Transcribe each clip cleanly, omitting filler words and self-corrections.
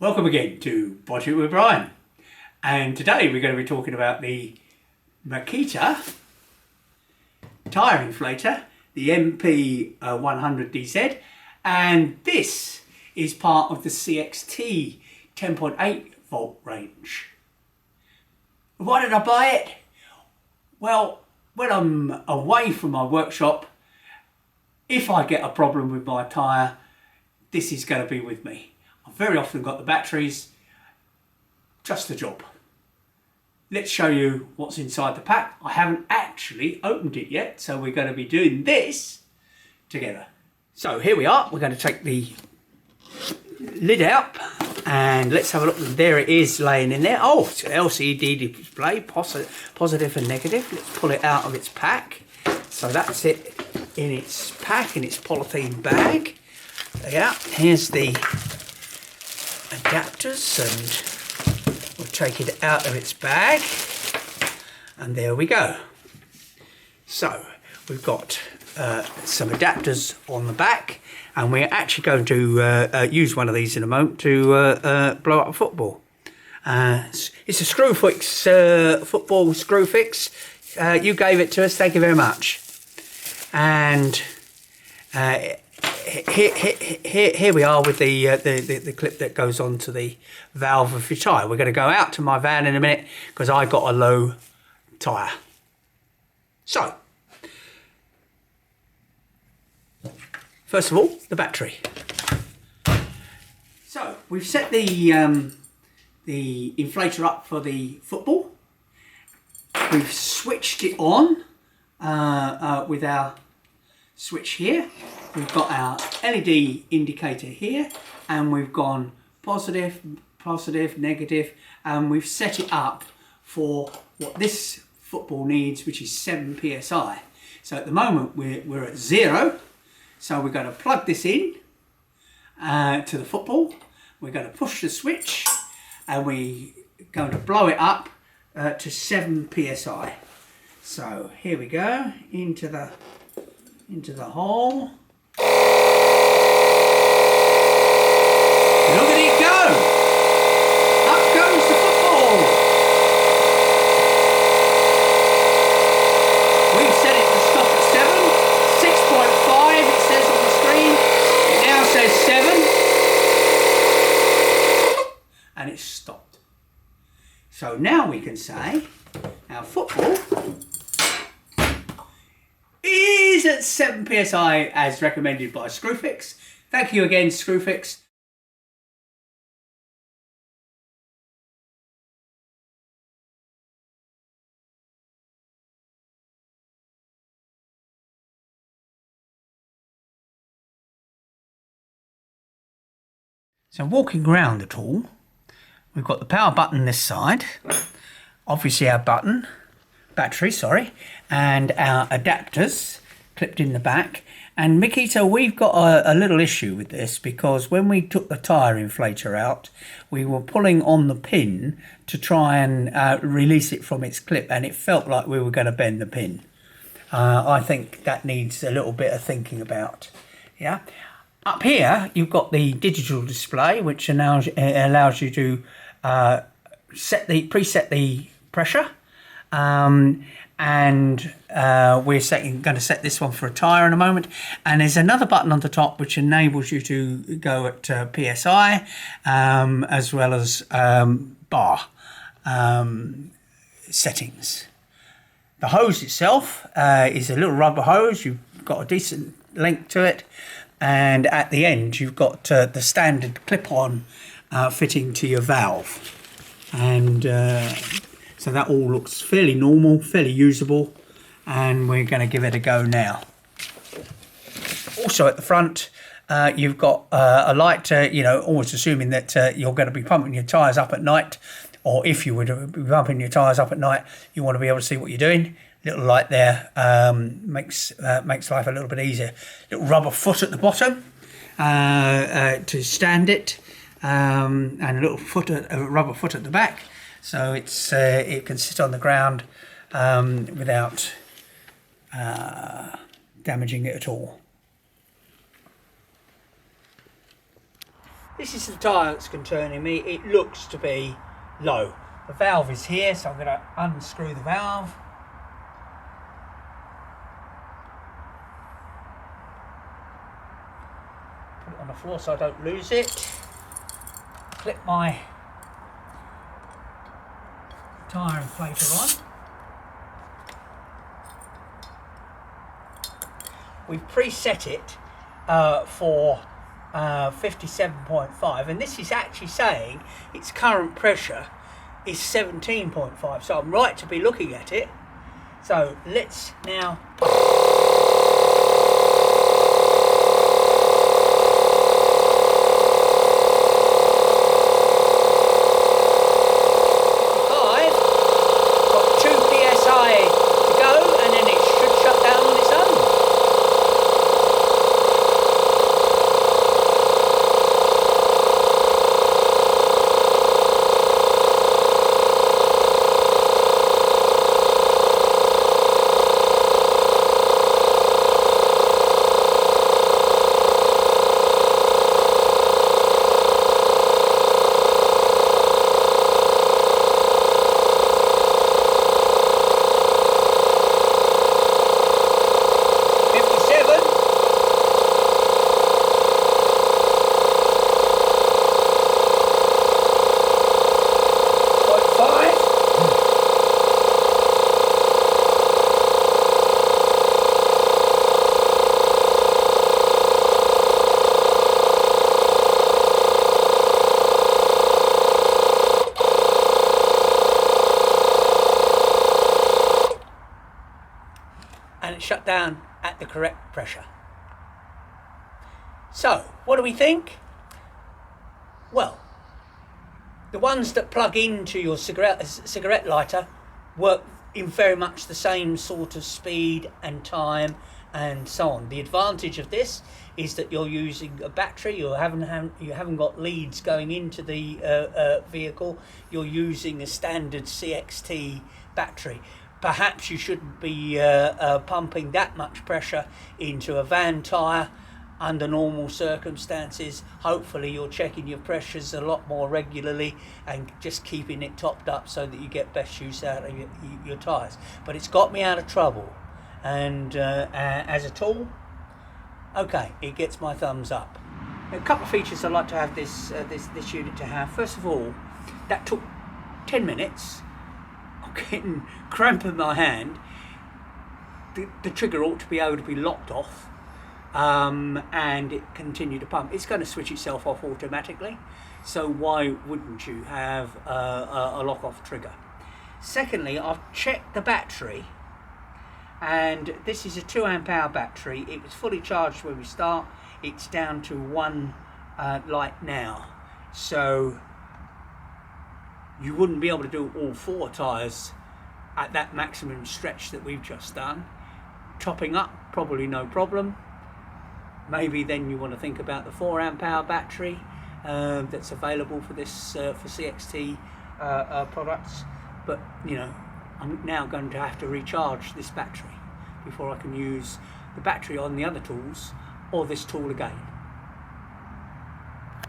Welcome again to Budget with Brian, and today we're going to be talking about the Makita tyre inflator, the MP100DZ, and this is part of the CXT 10.8 volt range. Why did I buy it? Well, when I'm away from my workshop, if I get a problem with my tyre, this is going to be with me. I've very often got the batteries, just the job. Let's show you what's inside the pack. I haven't actually opened it yet, so we're going to be doing this together. So here we are. We're going to take the lid out and let's have a look. There it is laying in there. Oh, it's an LCD display, positive and negative. Let's pull it out of its pack. So that's it in its pack, in its polythene bag. Yeah, here's the adapters, and we'll take it out of its bag, and there we go. So we've got some adapters on the back, and we're actually going to use one of these in a moment to blow up a football. It's a screw fix, football screw fix. You gave it to us, thank you very much. And here we are with the clip that goes onto the valve of your tyre. We're going to go out to my van in a minute because I got a low tyre. So, first of all, the battery. So we've set the inflator up for the football. We've switched it on with our switch here. We've got our LED indicator here, and we've gone positive, negative, and we've set it up for what this football needs, which is 7 psi. So at the moment we're at 0, so we're going to plug this in to the football. We're going to push the switch, and we're going to blow it up to 7 psi. So here we go, into the hole. Look at it go! Up goes the football! We've set it to stop at 7. 6.5 it says on the screen. It now says 7. And it's stopped. So now we can say our football is at 7 psi as recommended by Screwfix. Thank you again, Screwfix. So walking around the tool, we've got the power button this side, obviously our battery, and our adapters clipped in the back. And Makita, we've got a little issue with this because when we took the tyre inflator out, we were pulling on the pin to try and release it from its clip, and it felt like we were going to bend the pin. I think that needs a little bit of thinking about. Yeah. Up here, you've got the digital display, which allows you to preset the pressure. And we're going to set this one for a tyre in a moment. And there's another button on the top which enables you to go at PSI as well as bar settings. The hose itself is a little rubber hose. You've got a decent length to it. And at the end, you've got the standard clip-on fitting to your valve. And so that all looks fairly normal, fairly usable, and we're going to give it a go now. Also at the front, you've got a light, always assuming that you're going to be pumping your tyres up at night, or if you were to be pumping your tyres up at night, you want to be able to see what you're doing. Little light there makes life a little bit easier. Little rubber foot at the bottom to stand it, and a little rubber foot at the back, so it can sit on the ground without damaging it at all. This is the tyre that's concerning me. It looks to be low. The valve is here, so I'm going to unscrew the valve. Put it on the floor so I don't lose it. Clip my tyre inflator on. We've preset it for 57.5, and this is actually saying its current pressure is 17.5, so I'm right to be looking at it. So let's now got 2 psi to go, and then it should shut down on its own. And it shut down at the correct pressure. So, what do we think? Well, the ones that plug into your cigarette lighter work in very much the same sort of speed and time and so on. The advantage of this is that you're using a battery. You haven't got leads going into the vehicle. You're using a standard CXT battery. Perhaps you shouldn't be pumping that much pressure into a van tyre under normal circumstances. Hopefully you're checking your pressures a lot more regularly and just keeping it topped up so that you get best use out of your tyres. But it's got me out of trouble, and as a tool, okay, it gets my thumbs up. A couple of features I'd like to have this unit to have. First of all, that took 10 minutes. Getting cramp in my hand. The trigger ought to be able to be locked off, and it continue to pump. It's going to switch itself off automatically, so why wouldn't you have a lock off trigger? Secondly, I've checked the battery, and this is a 2 amp hour battery. It was fully charged when we start. It's down to 1 light now, so you wouldn't be able to do all 4 tyres at that maximum stretch that we've just done. Topping up, probably no problem. Maybe then you want to think about the 4 amp hour battery that's available for this for CXT products. But you know, I'm now going to have to recharge this battery before I can use the battery on the other tools or this tool again.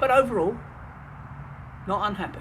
But overall, not unhappy.